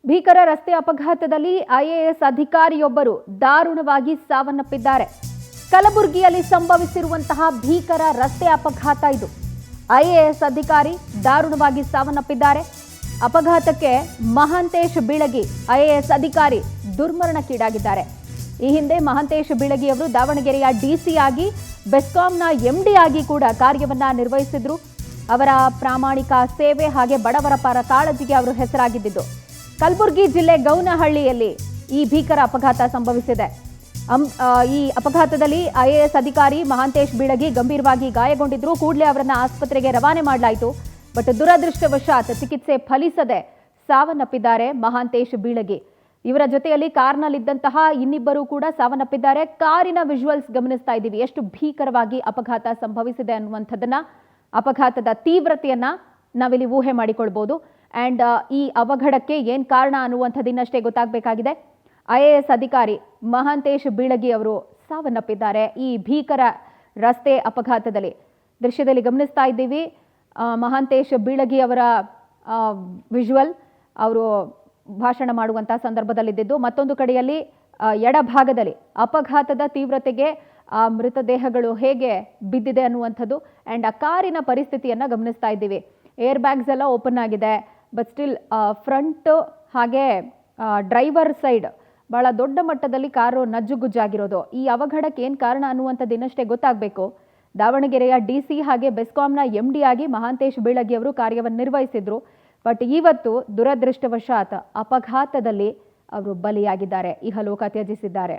ಭೀಕರ ರಸ್ತೆ ಅಪಘಾತದಲ್ಲಿ ಐಎಎಸ್ ಅಧಿಕಾರಿಯೊಬ್ಬರು ದಾರುಣವಾಗಿ ಸಾವನ್ನಪ್ಪಿದ್ದಾರೆ. ಕಲಬುರಗಿಯಲ್ಲಿ ಸಂಭವಿಸಿರುವಂತಹ ಭೀಕರ ರಸ್ತೆ ಅಪಘಾತ ಇದು. ಐಎಎಸ್ ಅಧಿಕಾರಿ ದಾರುಣವಾಗಿ ಸಾವನ್ನಪ್ಪಿದ್ದಾರೆ. ಅಪಘಾತಕ್ಕೆ ಮಹಾಂತೇಶ್ ಬೀಳಗಿ ಐಎಎಸ್ ಅಧಿಕಾರಿ ದುರ್ಮರಣಕ್ಕೀಡಾಗಿದ್ದಾರೆ. ಈ ಹಿಂದೆ ಮಹಾಂತೇಶ್ ಬೀಳಗಿ ಅವರು ದಾವಣಗೆರೆಯ ಡಿಸಿ ಆಗಿ ಬೆಸ್ಕಾಂನ ಎಂಡಿ ಆಗಿ ಕೂಡ ಕಾರ್ಯವನ್ನ ನಿರ್ವಹಿಸಿದ್ರು. ಅವರ ಪ್ರಾಮಾಣಿಕ ಸೇವೆ ಹಾಗೆ ಬಡವರ ಪರ ಕಾಳಜಿಗೆ ಅವರು ಹೆಸರಾಗಿದ್ದು. ಕಲಬುರಗಿ ಜಿಲ್ಲೆ ಗೌನಹಳ್ಳಿಯಲ್ಲಿ ಈ ಭೀಕರ ಅಪಘಾತ ಸಂಭವಿಸಿದೆ. ಈ ಅಪಘಾತದಲ್ಲಿ ಐಎಎಸ್ ಅಧಿಕಾರಿ ಮಹಾಂತೇಶ್ ಬೀಳಗಿ ಗಂಭೀರವಾಗಿ ಗಾಯಗೊಂಡಿದ್ರು. ಕೂಡಲೇ ಅವರನ್ನ ಆಸ್ಪತ್ರೆಗೆ ರವಾನೆ ಮಾಡಲಾಯಿತು. ಬಟ್ ದುರದೃಷ್ಟವಶಾತ್ ಚಿಕಿತ್ಸೆ ಫಲಿಸದೆ ಸಾವನ್ನಪ್ಪಿದ್ದಾರೆ ಮಹಾಂತೇಶ್ ಬೀಳಗಿ. ಇವರ ಜೊತೆಯಲ್ಲಿ ಕಾರ್ನಲ್ಲಿದ್ದಂತಹ ಇನ್ನಿಬ್ಬರು ಕೂಡ ಸಾವನ್ನಪ್ಪಿದ್ದಾರೆ. ಕಾರಿನ ವಿಜುವಲ್ಸ್ ಗಮನಿಸ್ತಾ ಇದ್ದೀವಿ, ಎಷ್ಟು ಭೀಕರವಾಗಿ ಅಪಘಾತ ಸಂಭವಿಸಿದೆ ಅನ್ನುವಂಥದ್ದನ್ನ, ಅಪಘಾತದ ತೀವ್ರತೆಯನ್ನ ನಾವಿಲ್ಲಿ ಊಹೆ ಮಾಡಿಕೊಳ್ಬಹುದು. ಅಂಡ್ ಈ ಅವಘಡಕ್ಕೆ ಏನ್ ಕಾರಣ ಅನ್ನುವಂಥದ್ದು ಇನ್ನಷ್ಟೇ ಗೊತ್ತಾಗಬೇಕಾಗಿದೆ. ಐಎಎಸ್ ಅಧಿಕಾರಿ ಮಹಾಂತೇಶ್ ಬೀಳಗಿ ಅವರು ಸಾವನ್ನಪ್ಪಿದ್ದಾರೆ ಈ ಭೀಕರ ರಸ್ತೆ ಅಪಘಾತದಲ್ಲಿ. ದೃಶ್ಯದಲ್ಲಿ ಗಮನಿಸ್ತಾ ಇದ್ದೀವಿ ಮಹಾಂತೇಶ್ ಬೀಳಗಿ ಅವರ ವಿಜುವಲ್. ಅವರು ಭಾಷಣ ಮಾಡುವಂತಹ ಸಂದರ್ಭದಲ್ಲಿದ್ದು, ಮತ್ತೊಂದು ಕಡೆಯಲ್ಲಿ ಎಡಭಾಗದಲ್ಲಿ ಅಪಘಾತದ ತೀವ್ರತೆಗೆ ಮೃತದೇಹಗಳು ಹೇಗೆ ಬಿದ್ದಿದೆ ಅನ್ನುವಂಥದ್ದು ಅಂಡ್ ಆ ಕಾರಿನ ಪರಿಸ್ಥಿತಿಯನ್ನ ಗಮನಿಸ್ತಾ ಇದ್ದೀವಿ. ಏರ್ ಬ್ಯಾಗ್ಸ್ ಎಲ್ಲ ಓಪನ್ ಆಗಿದೆ, ಬಟ್ ಸ್ಟಿಲ್ ಫ್ರಂಟ್ ಹಾಗೆ ಡ್ರೈವರ್ ಸೈಡ್ ಬಹಳ ದೊಡ್ಡ ಮಟ್ಟದಲ್ಲಿ ಕಾರು ನಜ್ಜುಗುಜ್ಜಾಗಿರೋದು. ಈ ಅವಘಡಕ್ಕೆ ಏನು ಕಾರಣ ಅನ್ನುವಂಥದ್ದು ಇನ್ನಷ್ಟೇ ಗೊತ್ತಾಗಬೇಕು. ದಾವಣಗೆರೆಯ ಡಿಸಿ ಹಾಗೆ ಬೆಸ್ಕಾಂನ ಎಂಡಿ ಆಗಿ ಮಹಾಂತೇಶ್ ಬೀಳಗಿ ಅವರು ಕಾರ್ಯವನ್ನು ನಿರ್ವಹಿಸಿದ್ರು. ಬಟ್ ಇವತ್ತು ದುರದೃಷ್ಟವಶಾತ್ ಅಪಘಾತದಲ್ಲಿ ಅವರು ಬಲಿಯಾಗಿದ್ದಾರೆ, ಇಹಲೋಕ ತ್ಯಜಿಸಿದ್ದಾರೆ.